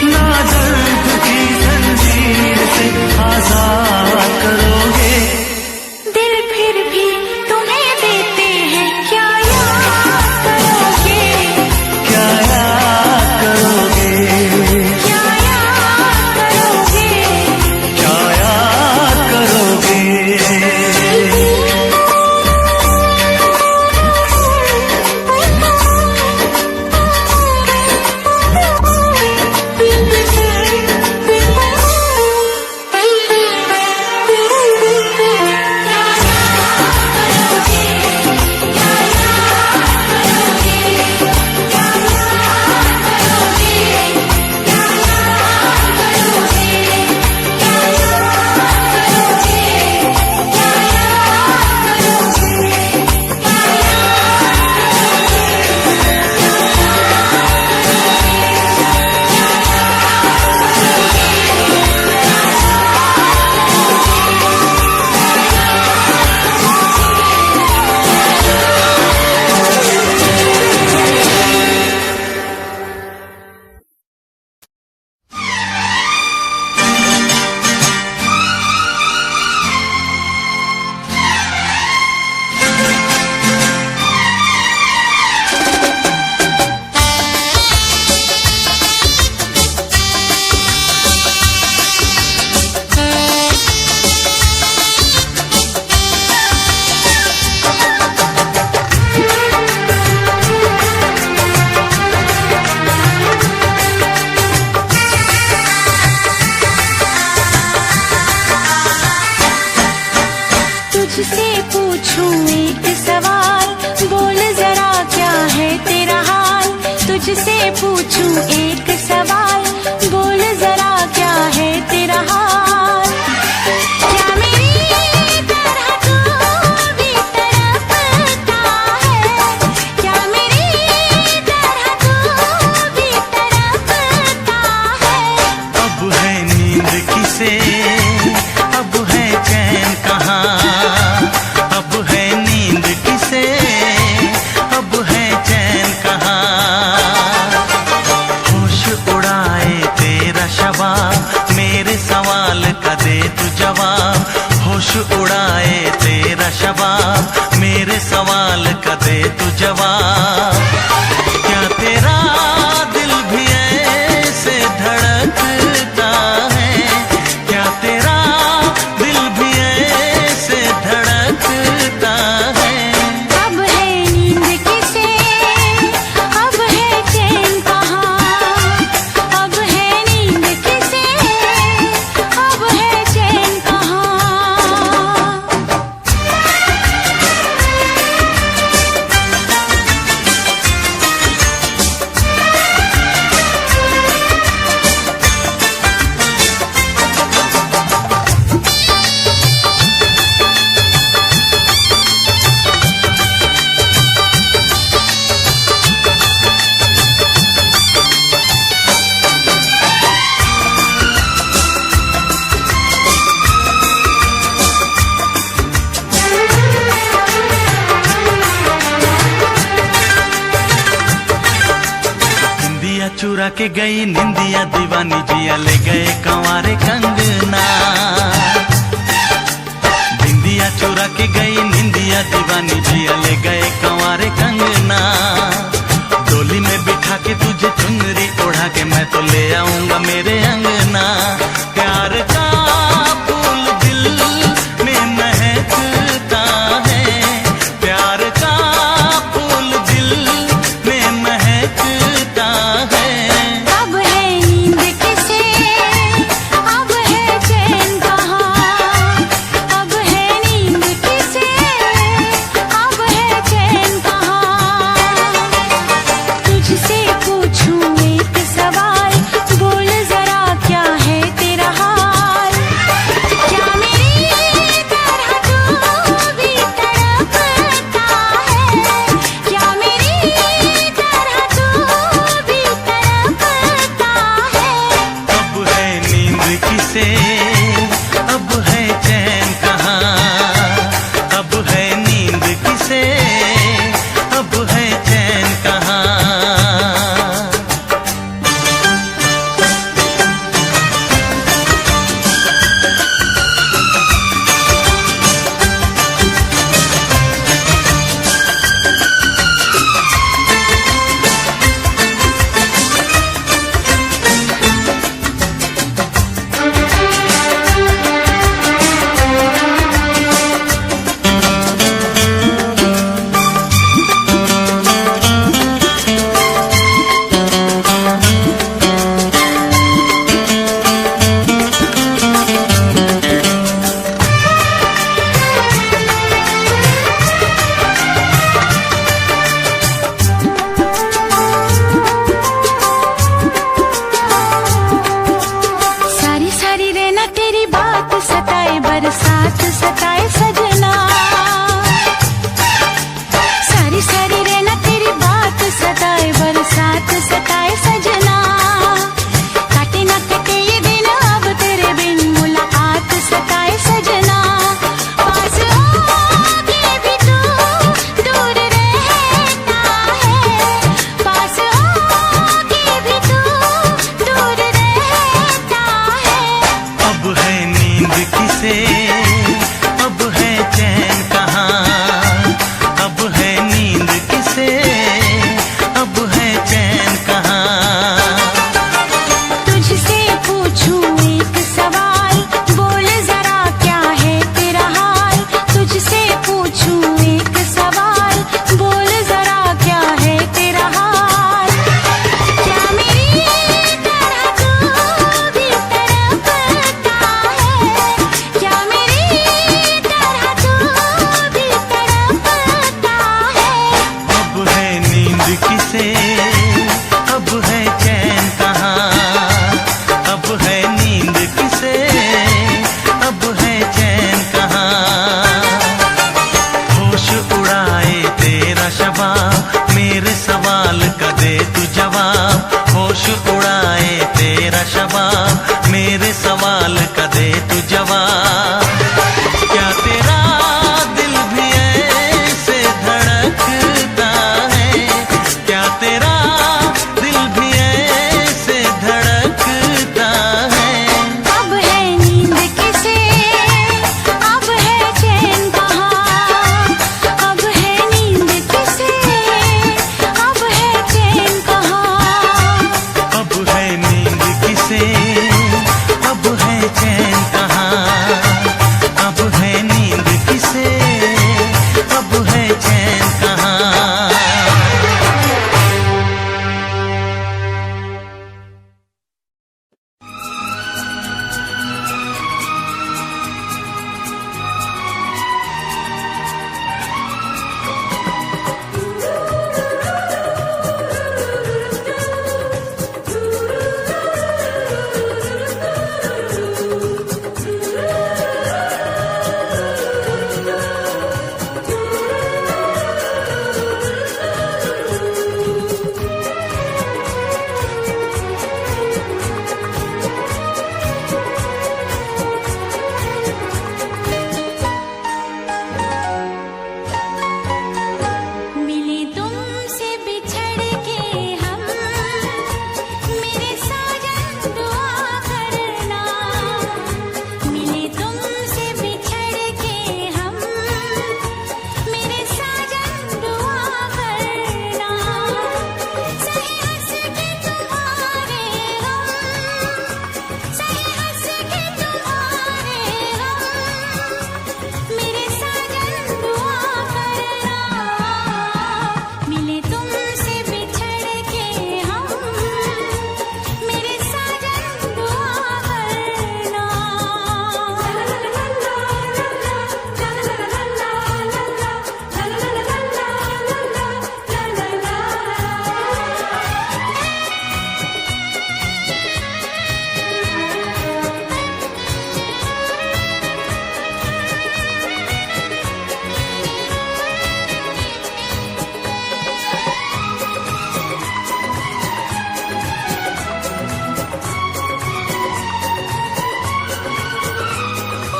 ना दर्द की जंजीर से आजाद करोगे। दिल फिर भी तुम्हें देते हैं, क्या तुझसे पूछूं एक सवाल, बोल जरा क्या है तेरा हाल। क्या मेरी तरह तू भी तड़पता है, क्या मेरी तरह तू भी तड़पता है। अब है नींद किसे, अब है चैन कहाँ, अब है नींद किसे, अब है चैन कहाँ। होश उड़ाए तेरा शवाब, मेरे सवाल का दे तू जवाब। होश उड़ाए तेरा शवाब, मेरे सवाल का दे तू जवाब। क्या तेरा दिल भी ऐसे धड़कता है, क्या तेरा दिल भी ऐसे धड़कता है। अब है नींद किसे, अब है चैन कहाँ, अब है नींद किसे, अब है चैन कहाँ। निंदिया चुरा के गई निंदिया दीवानी, जिया ले गए कंवारे कंगना। निंदिया चुरा के गई निंदिया दीवानी, जिया ले गए कंवारे कंगना। डोली में बिठा के तुझे चुनरी ओढ़ा के मैं तो ले आऊंगा मेरे अंगना। प्यार का फूल दिल में महकता है, प्यार का फूल दिल में महकता है। अब है नींद किसे, अब है चैन कहाँ, अब है नींद किसे, अब है चैन कहाँ। तुझसे पूछूं एक सवाल, बोल जरा होश उड़ाए तेरा शबाब, मेरे सवाल का दे तू जवाब। क्या तेरा दिल भी ऐसे धड़कता है, क्या तेरा दिल भी ऐसे धड़कता है। अब है नींद किसे, अब है चैन कहाँ, अब है नींद किसे, अब है चैन कहाँ। अब है नींद किसे, अब है चैन कहाँ, अब है नींद किसे, अब है चैन कहाँ। मिले तुमसे बिछड़ के हम, मेरे साजन दुआ करना। मिले तुमसे बिछड़ के हम, मेरे साजन दुआ करना। सही हंस के तुम्हारे हम, सही हंस के तुम्हारे हम, मेरे साजन दुआ करना। मिले तुमसे बिछड़ के हम, मेरे साजन दुआ करना।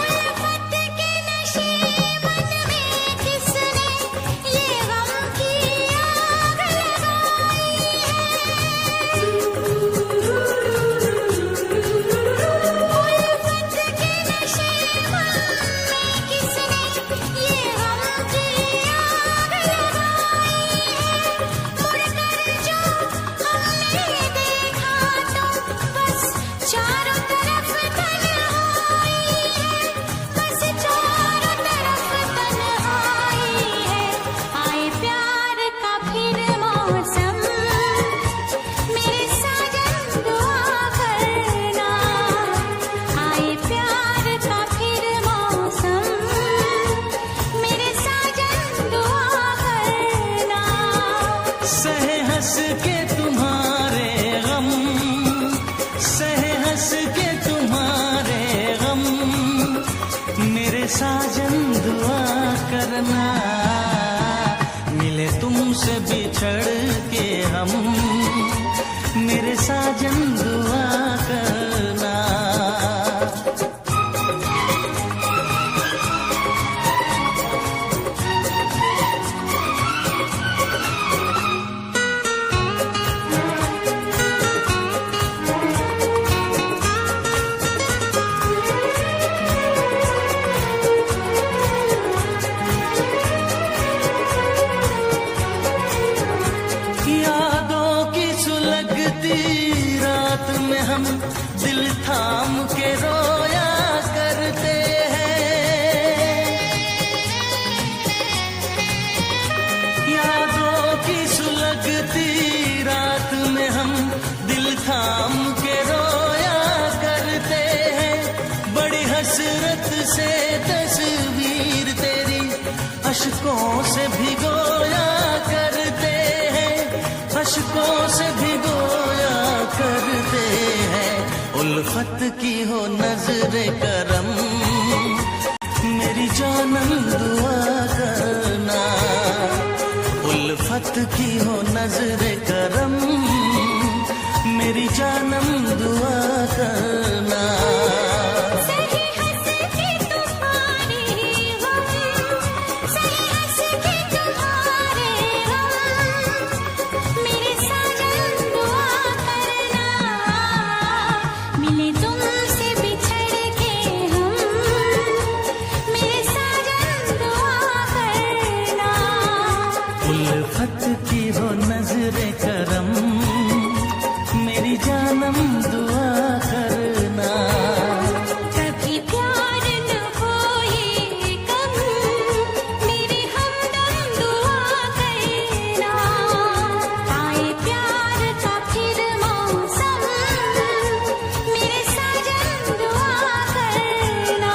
उल्फत के नशे मन में किसने ये गम की आग लगाई है। उल्फत के नशे मन में किसने ये गम की आग लगाई है। मुड़कर जो हमने देखा तो बस चारों तरफ तन्हाई है, बस चारों तरफ तन्हाई है। आए प्यार का फिर मौसम, मेरे साजन दुआ करना। आए प्यार का फिर मौसम, मेरे साजन दुआ करना। सहे हंस के तुम्हारे गम, सहे हंस के तुम्हारे गम, मेरे साजन दुआ करना। मिले तुमसे बिछड़ के हम, मेरे साजन दुआ करना। यादों की सुलगती रात में हम दिल थाम के रोया करते हैं। यादों की सुलगती रात में हम दिल थाम के रोया करते हैं। बड़ी हसरत से तस्वीर तेरी अशकों से भिगोया करते हैं, अशकों से भिगोया करते हैं। उल्फत की हो नजर करम, मेरी जानम दुआ करना। उल्फत की हो नजर करम, मेरी जानम दुआ करना। सही हंस के तुम्हारे हम, सही हंस के तुम्हारे हम, मेरे साजन दुआ करना। मिले तुमसे बिछड़ के हम, मेरे साजन दुआ करना। उल्फत की हो नजरे करम, मेरी जानम दुआ करना। कभी प्यार न हो ये कम, मेरी हमदम दुआ करना। आए प्यार का फिर मौसम, मेरे साजन दुआ करना।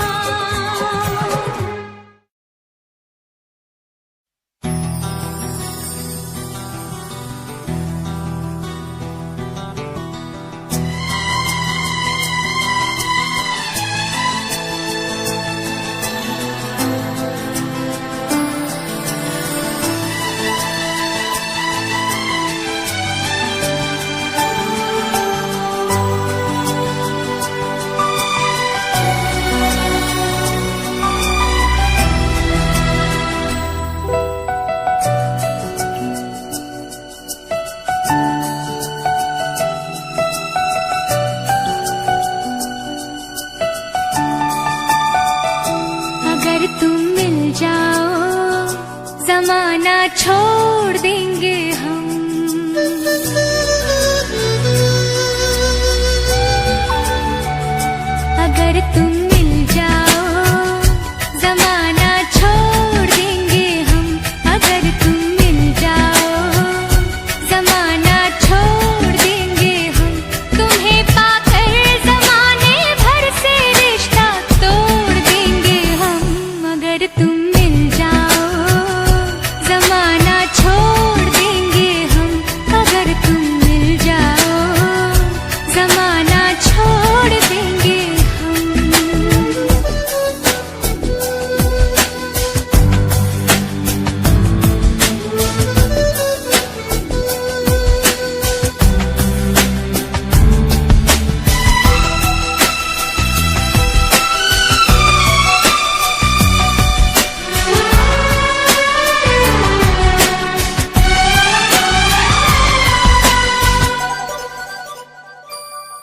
अगर तुम मिल जाओ, जमाना छोड़ देंगे हम। अगर तुम मिल जाओ, जमाना छोड़ देंगे हम। अगर तुम मिल जाओ, जमाना छोड़ देंगे हम। तुम्हें पाकर जमाने भर से रिश्ता तोड़ देंगे हम। अगर तुम मिल जाओ, जमाना छोड़ देंगे हम। अगर तुम मिल जाओ, जमाना छोड़ देंगे हम।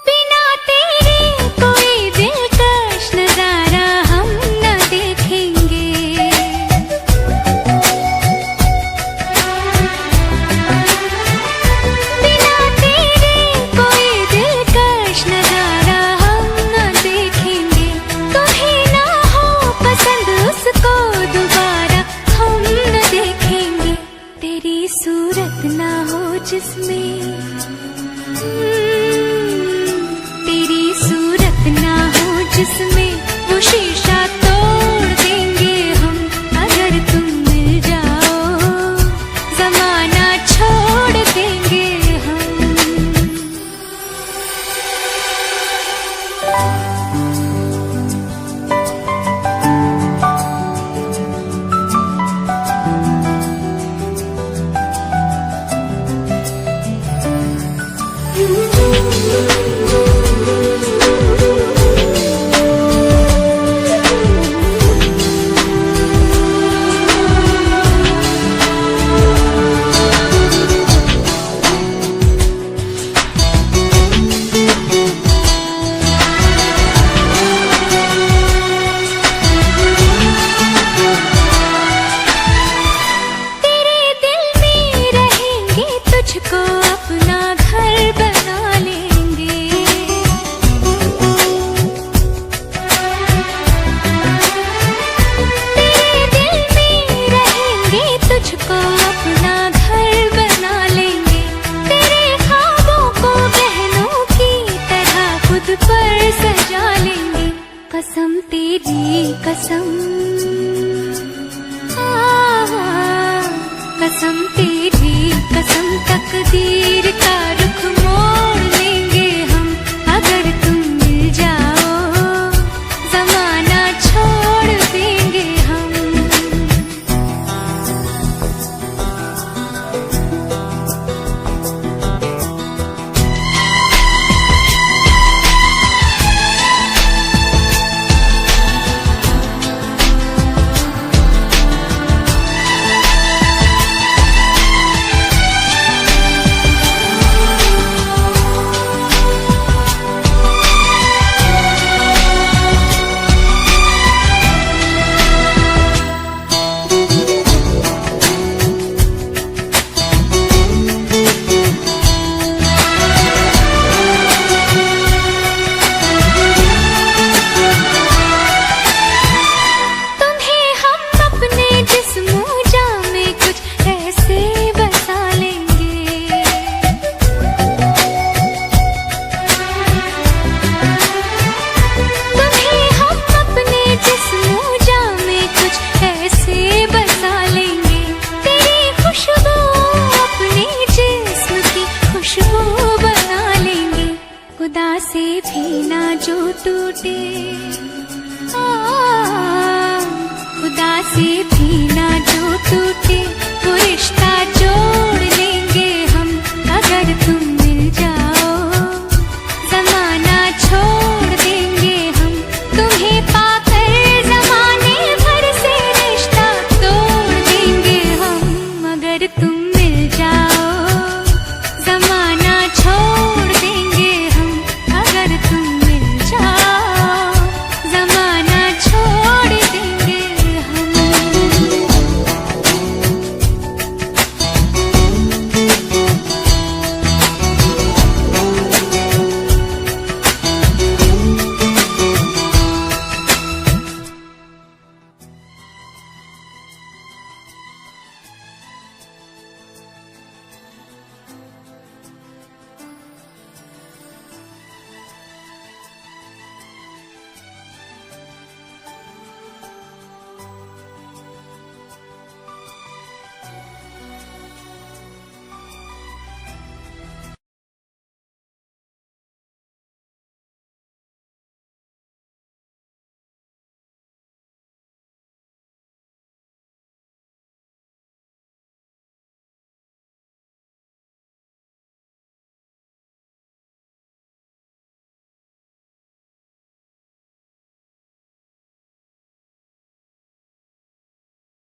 बिना तेरे कोई दिलकश नजारा हम न देखेंगे। बिना तेरे कोई दिलकश नजारा हम न देखेंगे। तुम्हें ना हो पसंद उसको दोबारा हम न देखेंगे। तेरी सूरत ना हो जिसमें, तेरी सूरत ना हो जिसमें, वो शीशा तोड़ देंगे हम। अगर तुम मिल जाओ, जमाना छोड़ देंगे हम। तेरे दिल में रहेंगे, तुझको अपना घर बना लेंगे। तेरे दिल में रहेंगे, तुझको अपना घर बना लेंगे। तेरे ख्वाबों को बहनों की तरह खुद पर सजा लेंगे। कसम तेरी कसम, कसम तेरी कसम, तकदीर का रुख मोड़ लेंगे हम। अगर तुम मिल जाओ, जमाना छोड़ देंगे हम। से भी ना जो टूटे।